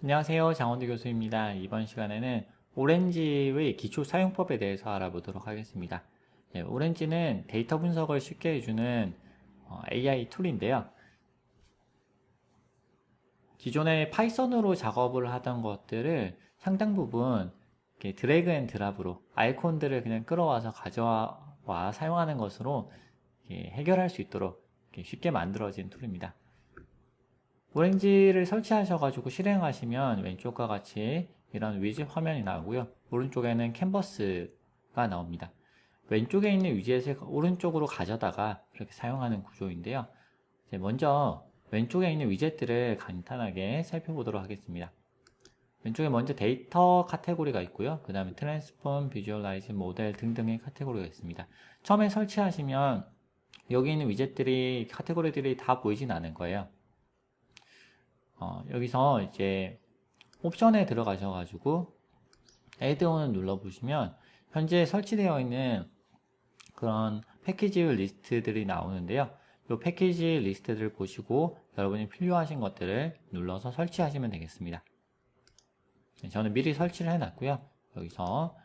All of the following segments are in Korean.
안녕하세요. 장원두 교수입니다. 이번 시간에는 오렌지의 기초 사용법에 대해서 알아보도록 하겠습니다. 오렌지는 데이터 분석을 쉽게 해주는 AI 툴인데요. 기존에 파이썬으로 작업을 하던 것들을 상당 부분 이렇게 드래그 앤 드랍으로 아이콘들을 그냥 끌어와서 가져와 사용하는 것으로 해결할 수 있도록 쉽게 만들어진 툴입니다. 오렌지를 설치하셔가지고 실행하시면 왼쪽과 같이 이런 위젯 화면이 나오고요. 오른쪽에는 캔버스가 나옵니다. 왼쪽에 있는 위젯을 오른쪽으로 가져다가 이렇게 사용하는 구조인데요. 먼저 왼쪽에 있는 위젯들을 간단하게 살펴보도록 하겠습니다. 왼쪽에 먼저 데이터 카테고리가 있고요. 그 다음에 트랜스폼, 비주얼라이즈, 모델 등등의 카테고리가 있습니다. 처음에 설치하시면 여기 있는 위젯들이 카테고리들이 다 보이진 않을 거예요. 여기서 이제 옵션에 들어가셔가지고 애드온을 눌러보시면 현재 설치되어 있는 그런 패키지 리스트들이 나오는데요. 이 패키지 리스트들을 보시고 여러분이 필요하신 것들을 눌러서 설치하시면 되겠습니다. 저는 미리 설치를 해놨고요. 여기서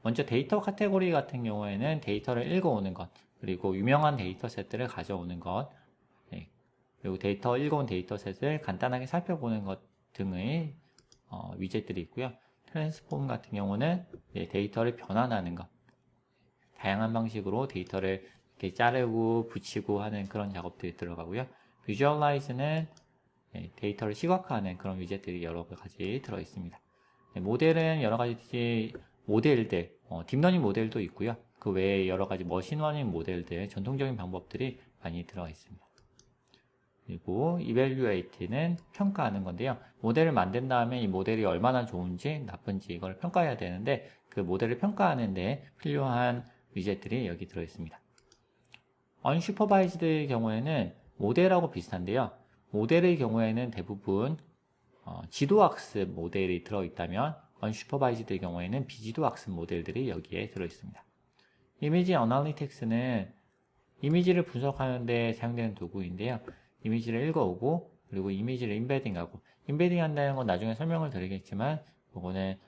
먼저 데이터 카테고리 같은 경우에는 데이터를 읽어오는 것, 그리고 유명한 데이터셋들을 가져오는 것, 그리고 읽어온 데이터셋을 간단하게 살펴보는 것 등의 위젯들이 있고요. 트랜스폼 같은 경우는 데이터를 변환하는 것, 다양한 방식으로 데이터를 이렇게 자르고 붙이고 하는 그런 작업들이 들어가고요. 비주얼라이즈는 데이터를 시각화하는 그런 위젯들이 여러 가지 들어 있습니다. 모델은 여러 가지 모델들, 딥러닝 모델도 있고요. 그 외에 여러 가지 머신러닝 모델들, 전통적인 방법들이 많이 들어 있습니다. 그리고 evaluate는 평가하는 건데요. 모델을 만든 다음에 이 모델이 얼마나 좋은지 나쁜지 이걸 평가해야 되는데 그 모델을 평가하는 데 필요한 위젯들이 여기 들어 있습니다. unsupervised의 경우에는 모델하고 비슷한데요. 모델의 경우에는 대부분 지도 학습 모델이 들어 있다면 unsupervised의 경우에는 비지도 학습 모델들이 여기에 들어 있습니다. 이미지 어널리틱스는 이미지를 분석하는 데 사용되는 도구인데요. 이미지를 읽어오고 그리고 이미지를 인베딩하고, 인베딩 한다는 건 나중에 설명을 드리겠지만 이거는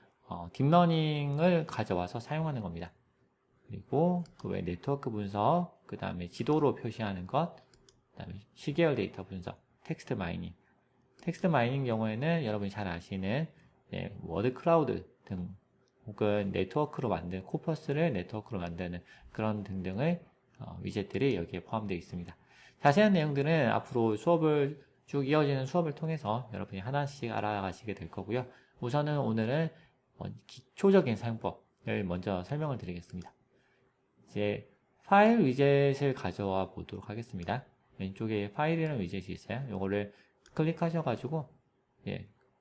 딥러닝을 가져와서 사용하는 겁니다. 그리고 그 외 네트워크 분석, 그 다음에 지도로 표시하는 것, 그 다음에 시계열 데이터 분석, 텍스트 마이닝. 텍스트 마이닝 경우에는 여러분이 잘 아시는 워드 클라우드 등 혹은 네트워크로 만든 코퍼스를 네트워크로 만드는 그런 등등의 위젯들이 여기에 포함되어 있습니다. 자세한 내용들은 앞으로 수업을 쭉 이어지는 수업을 통해서 여러분이 하나씩 알아가시게 될 거고요. 우선은 오늘은 기초적인 사용법을 먼저 설명을 드리겠습니다. 이제 파일 위젯을 가져와 보도록 하겠습니다. 왼쪽에 파일이라는 위젯이 있어요. 이거를 클릭하셔가지고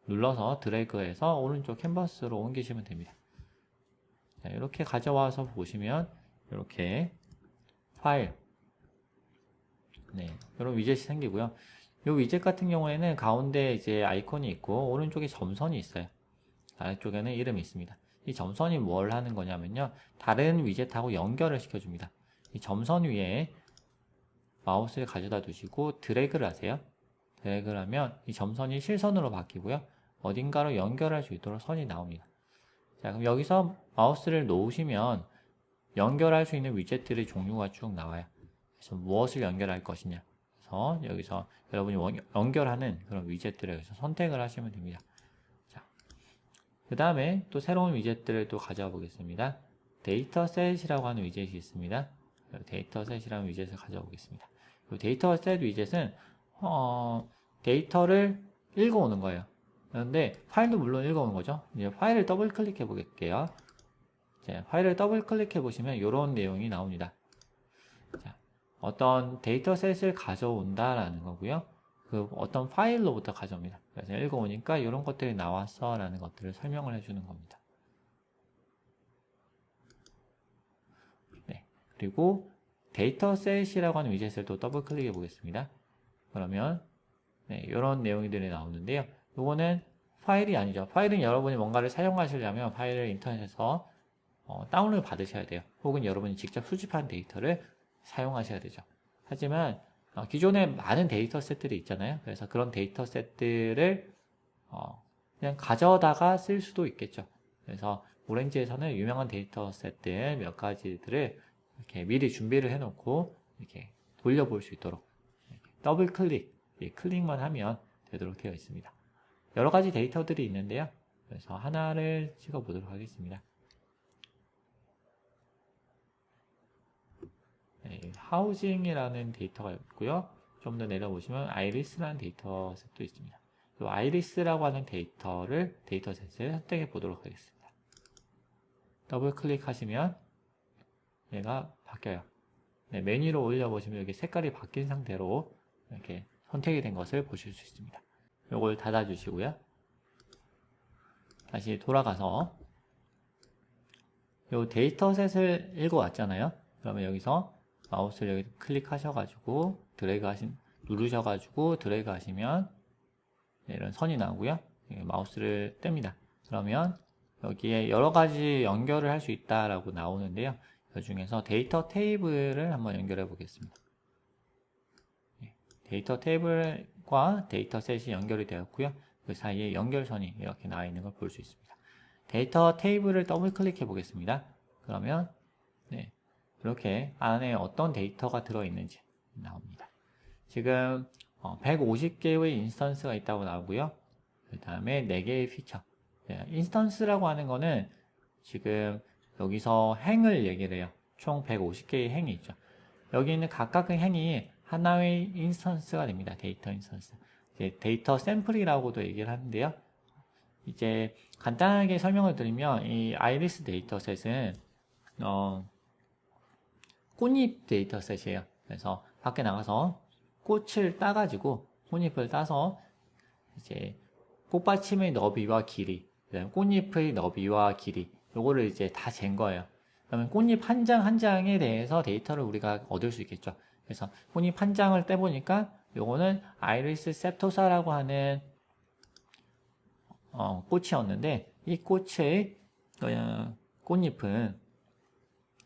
눌러서 드래그해서 오른쪽 캔버스로 옮기시면 됩니다. 자, 이렇게 가져와서 보시면 이렇게 파일, 이런 위젯이 생기고요. 이 위젯 같은 경우에는 가운데 이제 아이콘이 있고 오른쪽에 점선이 있어요. 아래쪽에는 이름이 있습니다. 이 점선이 뭘 하는 거냐면요, 다른 위젯하고 연결을 시켜줍니다. 이 점선 위에 마우스를 가져다 두시고 드래그를 하세요. 드래그를 하면 이 점선이 실선으로 바뀌고요, 어딘가로 연결할 수 있도록 선이 나옵니다. 자, 그럼 여기서 마우스를 놓으시면 연결할 수 있는 위젯들의 종류가 쭉 나와요. 그래서 무엇을 연결할 것이냐, 그래서 여기서 여러분이 연결하는 그런 위젯들을 여기서 선택을 하시면 됩니다. 자, 그 다음에 또 새로운 위젯들을 또 가져와 보겠습니다. 데이터셋이라고 하는 위젯이 있습니다. 데이터셋이라는 위젯을 가져와 보겠습니다. 데이터셋 위젯은 데이터를 읽어오는 거예요. 그런데 파일도 물론 읽어오는 거죠. 이제 파일을 더블 클릭해 볼게요. 자, 파일을 더블 클릭해 보시면 이런 내용이 나옵니다. 자, 어떤 데이터셋을 가져온다라는 거고요. 그 어떤 파일로부터 가져옵니다. 그래서 읽어오니까 이런 것들이 나왔어 라는 것들을 설명을 해주는 겁니다. 그리고 데이터셋이라고 하는 위젯을 또 더블 클릭해 보겠습니다. 그러면 이런 내용들이 나오는데요. 이거는 파일이 아니죠. 파일은 여러분이 뭔가를 사용하시려면 파일을 인터넷에서 다운로드 받으셔야 돼요. 혹은 여러분이 직접 수집한 데이터를 사용하셔야 되죠. 하지만 기존에 많은 데이터셋들이 있잖아요. 그래서 그런 데이터셋들을 그냥 가져다가 쓸 수도 있겠죠. 그래서 오렌지에서는 유명한 데이터 셋들 몇 가지들을 이렇게 미리 준비를 해놓고 이렇게 돌려볼 수 있도록 더블 클릭, 클릭만 하면 되도록 되어 있습니다. 여러 가지 데이터들이 있는데요. 그래서 하나를 찍어 보도록 하겠습니다. 하우징이라는 데이터가 있고요. 좀 더 내려보시면 아이리스라는 데이터셋도 있습니다. 이 아이리스라고 하는 데이터셋을 선택해 보도록 하겠습니다. 더블 클릭하시면 얘가 바뀌어요. 메뉴로 올려보시면 여기 색깔이 바뀐 상태로 이렇게 선택이 된 것을 보실 수 있습니다. 이걸 닫아주시고요. 다시 돌아가서 이 데이터셋을 읽어왔잖아요. 그러면 여기서 마우스를 여기 클릭하셔가지고 누르셔가지고 드래그 하시면 이런 선이 나오고요. 마우스를 뗍니다. 그러면 여기에 여러 가지 연결을 할 수 있다라고 나오는데요. 그 중에서 데이터 테이블을 한번 연결해 보겠습니다. 데이터 테이블과 데이터셋이 연결이 되었고요. 그 사이에 연결선이 이렇게 나와 있는 걸 볼 수 있습니다. 데이터 테이블을 더블 클릭해 보겠습니다. 그러면 이렇게 안에 어떤 데이터가 들어있는지 나옵니다. 지금 150개의 인스턴스가 있다고 나오고요. 그 다음에 4개의 피처. 인스턴스라고 하는 거는 지금 여기서 행을 얘기를 해요. 총 150개의 행이 있죠. 여기 있는 각각의 행이 하나의 인스턴스가 됩니다. 데이터 인스턴스. 데이터 샘플이라고도 얘기를 하는데요. 이제 간단하게 설명을 드리면 이 아이리스 데이터셋은 꽃잎 데이터셋이에요. 그래서 밖에 나가서 꽃을 따가지고 꽃잎을 따서 이제 꽃받침의 너비와 길이, 그다음에 꽃잎의 너비와 길이, 요거를 이제 다 잰 거예요. 그러면 꽃잎 한 장 한 장에 대해서 데이터를 우리가 얻을 수 있겠죠. 그래서 꽃잎 한 장을 떼보니까 요거는 아이리스 셉토사라고 하는 꽃이었는데 이 꽃의 꽃잎은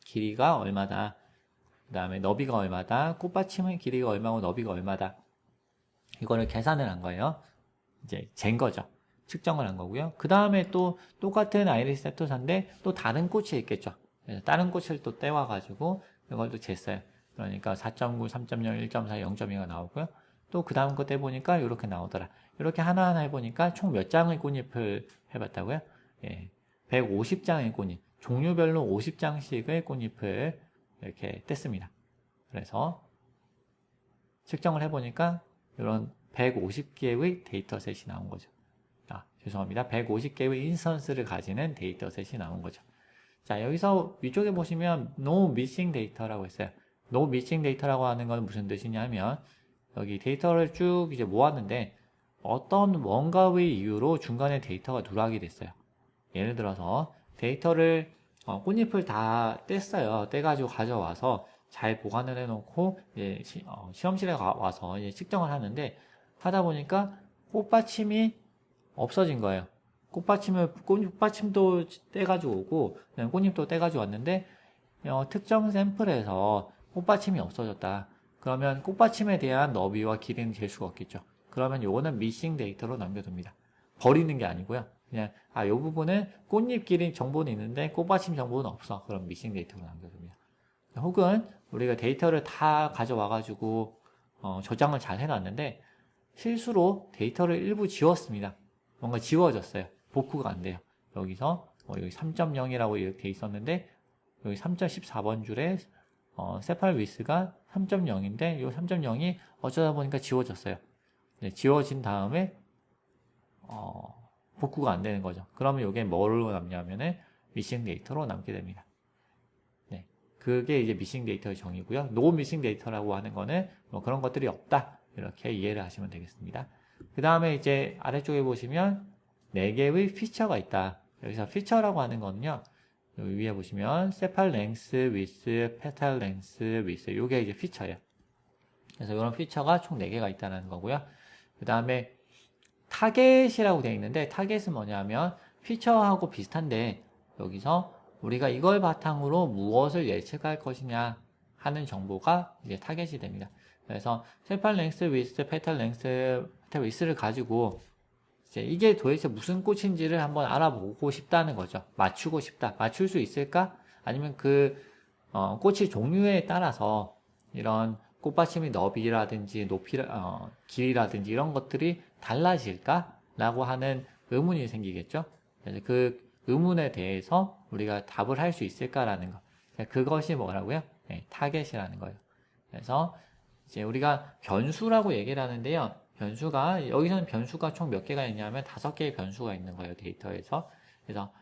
길이가 얼마다, 그 다음에 너비가 얼마다, 꽃받침의 길이가 얼마고 너비가 얼마다, 이거를 계산을 한 거예요. 이제 잰 거죠. 측정을 한 거고요. 그 다음에 또 똑같은 아이리스 셉토사인데 또 다른 꽃이 있겠죠. 그래서 다른 꽃을 또 떼와가지고 이걸 또 쟀어요. 그러니까 4.9, 3.0, 1.4, 0.2가 나오고요. 또 그 다음 거 떼보니까 이렇게 나오더라. 이렇게 하나하나 해보니까 총 몇 장의 꽃잎을 해봤다고요? 150장의 꽃잎. 종류별로 50장씩의 꽃잎을 이렇게 뗐습니다. 그래서 측정을 해보니까 이런 150개의 데이터셋이 나온 거죠. 죄송합니다. 150개의 인스턴스를 가지는 데이터셋이 나온 거죠. 자, 여기서 위쪽에 보시면 No Missing Data라고 했어요. No Missing Data라고 하는 건 무슨 뜻이냐면 여기 데이터를 쭉 이제 모았는데 어떤 뭔가의 이유로 중간에 데이터가 누락이 됐어요. 예를 들어서 데이터를 꽃잎을 다 뗐어요. 떼가지고 가져와서 잘 보관을 해놓고 이제 시험실에 와서 이제 측정을 하는데 하다 보니까 꽃받침이 없어진 거예요. 꽃받침도 떼가지고 오고 꽃잎도 떼가지고 왔는데 특정 샘플에서 꽃받침이 없어졌다. 그러면 꽃받침에 대한 너비와 길이는 잴 수가 없겠죠. 그러면 요거는 미싱 데이터로 남겨둡니다. 버리는 게 아니고요. 그냥 이 부분은 꽃잎 길이 정보는 있는데 꽃받침 정보는 없어. 그럼 미싱 데이터로 남겨둡니다. 혹은 우리가 데이터를 다 가져와가지고 저장을 잘 해놨는데 실수로 데이터를 일부 지웠습니다. 뭔가 지워졌어요. 복구가 안 돼요. 여기서 여기 3.0이라고 이렇게 돼 있었는데 여기 3.14번 줄에 세팔 위스가 3.0인데 이 3.0이 어쩌다 보니까 지워졌어요. 지워진 다음에 복구가 안 되는 거죠. 그러면 이게 뭐로 남냐면은 미싱 데이터로 남게 됩니다. 그게 이제 미싱 데이터의 정의고요. 노 미싱 데이터라고 하는 거는 뭐 그런 것들이 없다. 이렇게 이해를 하시면 되겠습니다. 그 다음에 이제 아래쪽에 보시면 4개의 피처가 있다. 여기서 피처라고 하는 거는요. 여기 위에 보시면 세팔 랭스, 위스, 페탈 랭스, 위스. 요게 이제 피처예요. 그래서 이런 피처가 총 4개가 있다는 거고요. 그 다음에 타겟이라고 되어 있는데 타겟은 뭐냐면 피처하고 비슷한데 여기서 우리가 이걸 바탕으로 무엇을 예측할 것이냐 하는 정보가 이제 타겟이 됩니다. 그래서 세팔 랭스, 위스, 페탈 랭스, 페탈 위스를 가지고 이제 이게 도대체 무슨 꽃인지를 한번 알아보고 싶다는 거죠. 맞추고 싶다. 맞출 수 있을까? 아니면 그 꽃의 종류에 따라서 이런 꽃받침의 너비라든지 길이라든지 이런 것들이 달라질까? 라고 하는 의문이 생기겠죠. 그래서 그 의문에 대해서 우리가 답을 할 수 있을까라는 거. 그것이 뭐라고요? 네, 타겟이라는 거예요. 그래서 이제 우리가 변수라고 얘기를 하는데요. 변수가, 여기서는 변수가 총 몇 개가 있냐면 5개의 변수가 있는 거예요, 데이터에서. 그래서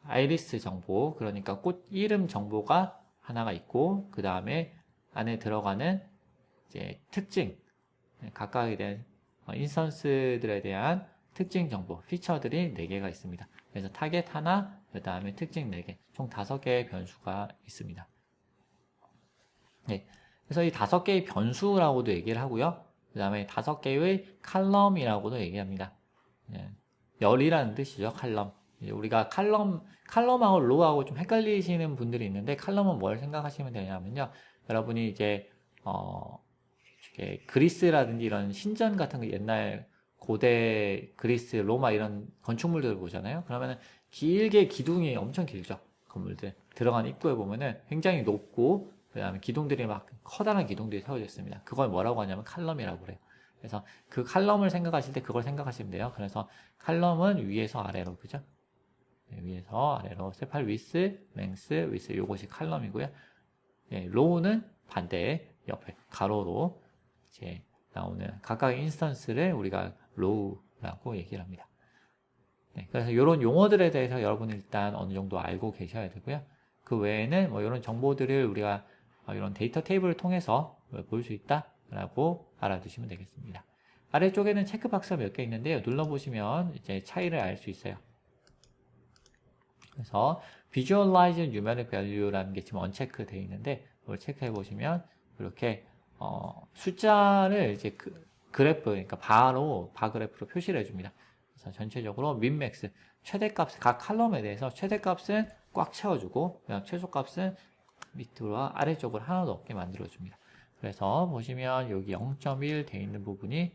아이리스 정보, 그러니까 꽃 이름 정보가 하나가 있고, 그 다음에 안에 들어가는 이제 특징, 각각에 대한 인스턴스들에 대한 특징 정보, 피처들이 4개가 있습니다. 그래서 타겟 하나, 그 다음에 특징 4개, 총 5개의 변수가 있습니다. 네. 그래서 이 5개의 변수라고도 얘기를 하고요. 그 다음에 5개의 칼럼이라고도 얘기합니다. 열이라는 뜻이죠, 칼럼. 우리가 칼럼하고 로우하고 좀 헷갈리시는 분들이 있는데, 칼럼은 뭘 생각하시면 되냐면요. 여러분이 이제, 그리스라든지 이런 신전 같은 거 옛날 고대 그리스, 로마 이런 건축물들을 보잖아요. 그러면은 길게 기둥이 엄청 길죠. 건물들. 들어간 입구에 보면은 굉장히 높고, 그 다음에 기둥들이 막 커다란 기둥들이 세워져 있습니다. 그걸 뭐라고 하냐면 칼럼이라고 그래요. 그래서 그 칼럼을 생각하실 때 그걸 생각하시면 돼요. 그래서 칼럼은 위에서 아래로, 그죠? 네, 위에서 아래로 세팔 위스, 랭스, 위스 요것이 칼럼이고요. 네, 로우는 반대 옆에 가로로 이제 나오는 각각의 인스턴스를 우리가 로우라고 얘기를 합니다. 네, 그래서 이런 용어들에 대해서 여러분이 일단 어느 정도 알고 계셔야 되고요. 그 외에는 뭐 이런 정보들을 우리가 이런 데이터 테이블을 통해서 볼 수 있다라고 알아두시면 되겠습니다. 아래쪽에는 체크박스가 몇 개 있는데요. 눌러보시면 이제 차이를 알 수 있어요. 그래서 Visualize Numeric Value라는 게 지금 언체크 되어 있는데 이걸 체크해 보시면 이렇게 숫자를 이제 그래프, 그러니까 바 그래프로 표시를 해줍니다. 그래서 전체적으로 민맥스, 최대값, 각 칼럼에 대해서 최대값은 꽉 채워주고 그다음 최소값은 밑으로 아래쪽으로 하나도 없게 만들어줍니다. 그래서 보시면 여기 0.1 돼 있는 부분이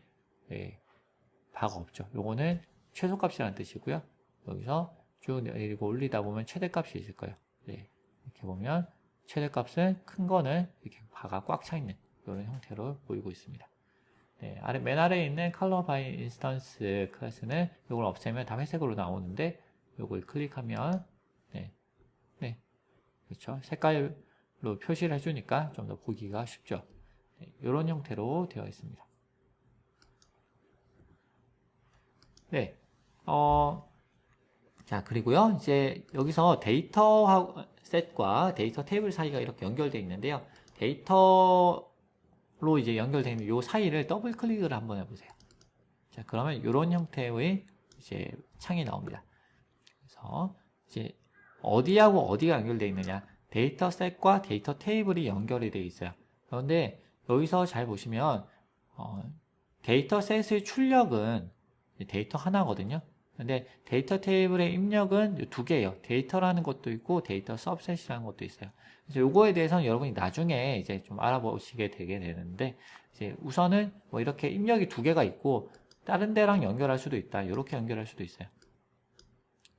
바가 없죠. 요거는 최소값이라는 뜻이고요. 여기서 쭉 내리고 올리다 보면 최대값이 있을 거예요. 네, 이렇게 보면 최대값은 큰 거는 이렇게 바가 꽉 차 있는 이런 형태로 보이고 있습니다. 네, 맨 아래에 있는 Color by Instance 클래스는 이걸 없애면 다 회색으로 나오는데 이걸 클릭하면 네, 그렇죠. 색깔로 표시를 해주니까 좀 더 보기가 쉽죠. 네, 이런 형태로 되어 있습니다. 네, 자, 그리고요, 이제 여기서 데이터 셋과 데이터 테이블 사이가 이렇게 연결되어 있는데요. 데이터로 이제 연결되어 있는 이 사이를 더블 클릭을 한번 해보세요. 자, 그러면 이런 형태의 이제 창이 나옵니다. 그래서 이제 어디하고 어디가 연결되어 있느냐. 데이터 셋과 데이터 테이블이 연결이 되어 있어요. 그런데 여기서 잘 보시면, 데이터 셋의 출력은 데이터 하나거든요. 근데 데이터 테이블의 입력은 2개예요. 데이터라는 것도 있고 데이터 서브셋이라는 것도 있어요. 그래서 요거에 대해서는 여러분이 나중에 이제 좀 알아보시게 되게 되는데, 이제 우선은 뭐 이렇게 입력이 2개가 있고 다른 데랑 연결할 수도 있다. 이렇게 연결할 수도 있어요.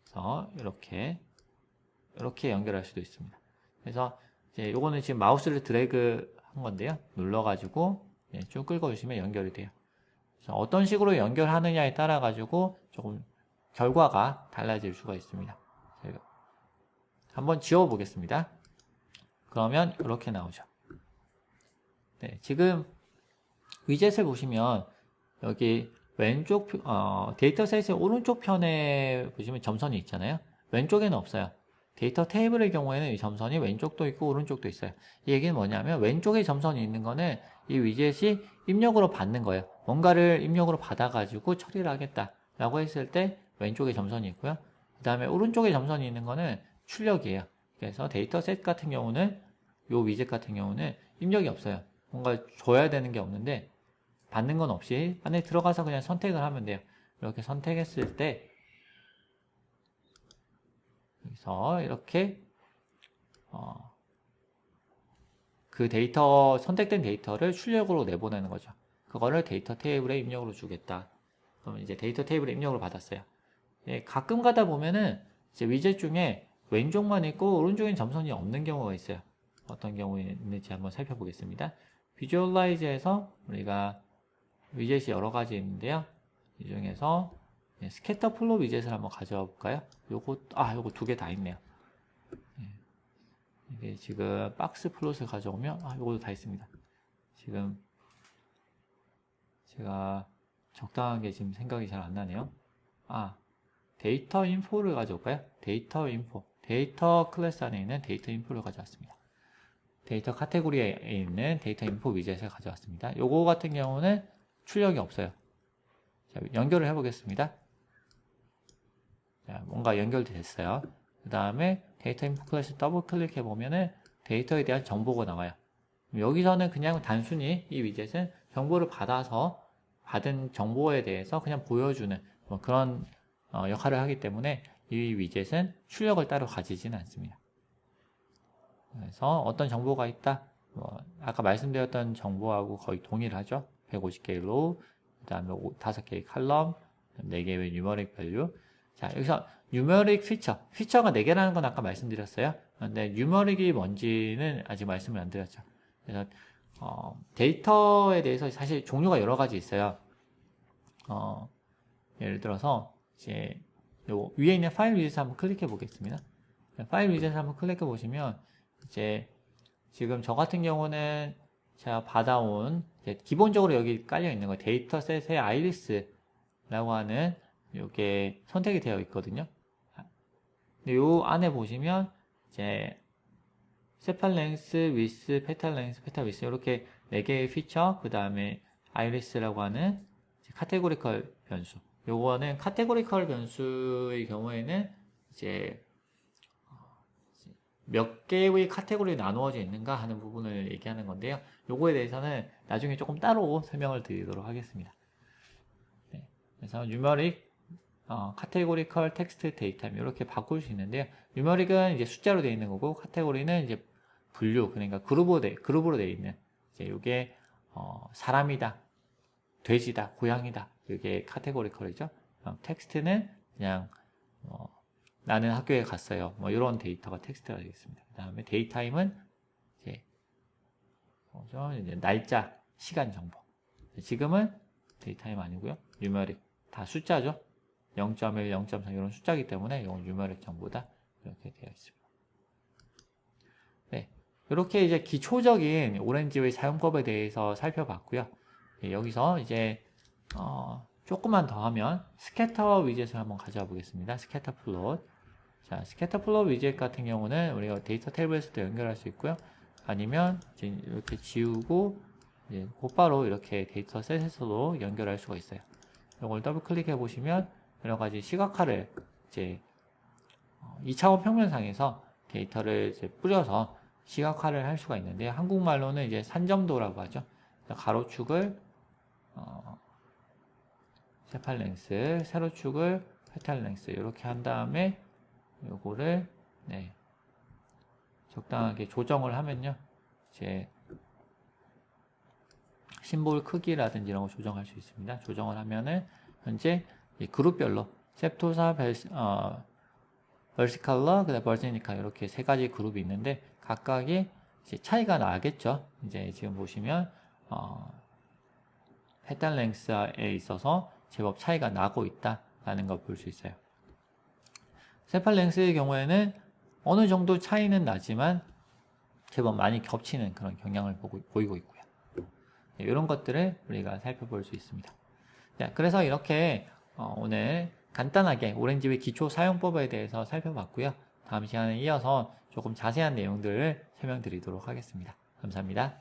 그래서 이렇게 연결할 수도 있습니다. 그래서 이제 요거는 지금 마우스를 드래그 한 건데요. 눌러가지고 쭉 긁어주시면 연결이 돼요. 그래서 어떤 식으로 연결하느냐에 따라 가지고 조금 결과가 달라질 수가 있습니다. 한번 지워 보겠습니다. 그러면 이렇게 나오죠. 네, 지금 위젯을 보시면 여기 왼쪽 데이터셋의 오른쪽 편에 보시면 점선이 있잖아요. 왼쪽에는 없어요. 데이터 테이블의 경우에는 이 점선이 왼쪽도 있고 오른쪽도 있어요. 이 얘기는 뭐냐면 왼쪽에 점선이 있는 거는 이 위젯이 입력으로 받는 거예요. 뭔가를 입력으로 받아가지고 처리를 하겠다라고 했을 때 왼쪽에 점선이 있고요. 그 다음에 오른쪽에 점선이 있는 거는 출력이에요. 그래서 데이터셋 같은 경우는 요 위젯 같은 경우는 입력이 없어요. 뭔가 줘야 되는 게 없는데 받는 건 없이 안에 들어가서 그냥 선택을 하면 돼요. 이렇게 선택했을 때 여기서 이렇게 그 선택된 데이터를 출력으로 내보내는 거죠. 그거를 데이터 테이블에 입력으로 주겠다. 그러면 이제 데이터 테이블에 입력을 받았어요. 예, 가끔 가다 보면은 이제 위젯 중에 왼쪽만 있고 오른쪽엔 점선이 없는 경우가 있어요. 어떤 경우에 있는지 한번 살펴보겠습니다. 비주얼라이즈에서 우리가 위젯이 여러 가지 있는데요. 이 중에서 스캐터 플롯 위젯을 한번 가져와 볼까요? 요거 두 개 다 있네요. 이게 지금 박스 플롯을 가져오면 요것도 다 있습니다. 지금 제가 적당하게 지금 생각이 잘 안 나네요. 데이터 인포를 가져올까요? 데이터 인포. 데이터 클래스 안에 있는 데이터 인포를 가져왔습니다. 데이터 카테고리에 있는 데이터 인포 위젯을 가져왔습니다. 요거 같은 경우는 출력이 없어요. 자, 연결을 해보겠습니다. 자, 뭔가 연결이 됐어요. 그 다음에 데이터 인포 클래스 더블 클릭해 보면은 데이터에 대한 정보가 나와요. 여기서는 그냥 단순히 이 위젯은 정보를 받아서 받은 정보에 대해서 그냥 보여주는 뭐 그런 역할을 하기 때문에 이 위젯은 출력을 따로 가지지는 않습니다. 그래서 어떤 정보가 있다, 아까 말씀드렸던 정보하고 거의 동일하죠. 150개의 로우, 그 다음에 5개의 칼럼, 4개의 뉴머릭 밸류. 자, 여기서 뉴머릭 피처가 4개라는 건 아까 말씀드렸어요. 근데 뉴머릭이 뭔지는 아직 말씀을 안 드렸죠. 그래서 데이터에 대해서 사실 종류가 여러 가지 있어요. 예를 들어서 이제 요 위에 있는 파일 위젯을 한번 클릭해 보겠습니다. 파일 위젯을 한번 클릭해 보시면 이제 지금 저 같은 경우는 제가 받아온 기본적으로 여기 깔려 있는 거 데이터셋의 아이리스라고 하는 이게 선택이 되어 있거든요. 근데 요 안에 보시면 이제 세팔 랭스, 위스, 페탈 랭스, 페탈 위스 이렇게 4개의 피처, 그 다음에 아이리스라고 하는 카테고리컬 변수. 요거는 카테고리컬 변수의 경우에는 이제 몇 개의 카테고리에 나누어져 있는가 하는 부분을 얘기하는 건데요. 요거에 대해서는 나중에 조금 따로 설명을 드리도록 하겠습니다. 네. 그래서 뉴머릭, 카테고리컬 텍스트 데이터 이렇게 바꿀 수 있는데요. 뉴머릭은 이제 숫자로 되어 있는 거고, 카테고리는 이제 분류, 그러니까 그룹으로 되어 있는, 이제 요게, 사람이다, 돼지다, 고양이다. 이게 카테고리컬이죠. 텍스트는 그냥, 나는 학교에 갔어요. 뭐 이런 데이터가 텍스트가 되겠습니다. 그 다음에 데이타임은 이제 뭐죠? 이제 날짜, 시간 정보. 지금은 데이타임 아니고요. 뉴머릭 다 숫자죠. 0.1, 0.4 이런 숫자이기 때문에 이건 뉴머릭 정보다 이렇게 되어 있습니다. 네, 이렇게 이제 기초적인 오렌지의 사용법에 대해서 살펴봤고요. 네, 여기서 이제 조금만 더 하면 스캐터 위젯을 한번 가져와 보겠습니다. 스캐터 플롯. 자, 스캐터 플롯 위젯 같은 경우는 우리가 데이터 테이블에서도 연결할 수 있고요. 아니면 이제 이렇게 지우고 이제 곧바로 이렇게 데이터 셋에서도 연결할 수가 있어요. 이걸 더블 클릭해 보시면 여러 가지 시각화를 이제 2차원 평면상에서 데이터를 이제 뿌려서 시각화를 할 수가 있는데 한국말로는 이제 산점도라고 하죠. 가로축을 세팔 랭스, 세로축을 페탈 랭스 이렇게 한 다음에 요거를 적당하게 조정을 하면요. 이제 심볼 크기라든지 이런 거 조정할 수 있습니다. 조정을 하면은 현재 이 그룹별로 셉토사, 벌시칼러, 그다음 버지니카 이렇게 3가지 그룹이 있는데 각각이 이제 차이가 나겠죠. 이제 지금 보시면 페탈 랭스에 있어서 제법 차이가 나고 있다라는 걸 볼 수 있어요. 세팔 랭스의 경우에는 어느 정도 차이는 나지만 제법 많이 겹치는 그런 경향을 보이고 있고요. 이런 것들을 우리가 살펴볼 수 있습니다. 자, 그래서 이렇게 오늘 간단하게 오렌지의 기초 사용법에 대해서 살펴봤고요. 다음 시간에 이어서 조금 자세한 내용들을 설명드리도록 하겠습니다. 감사합니다.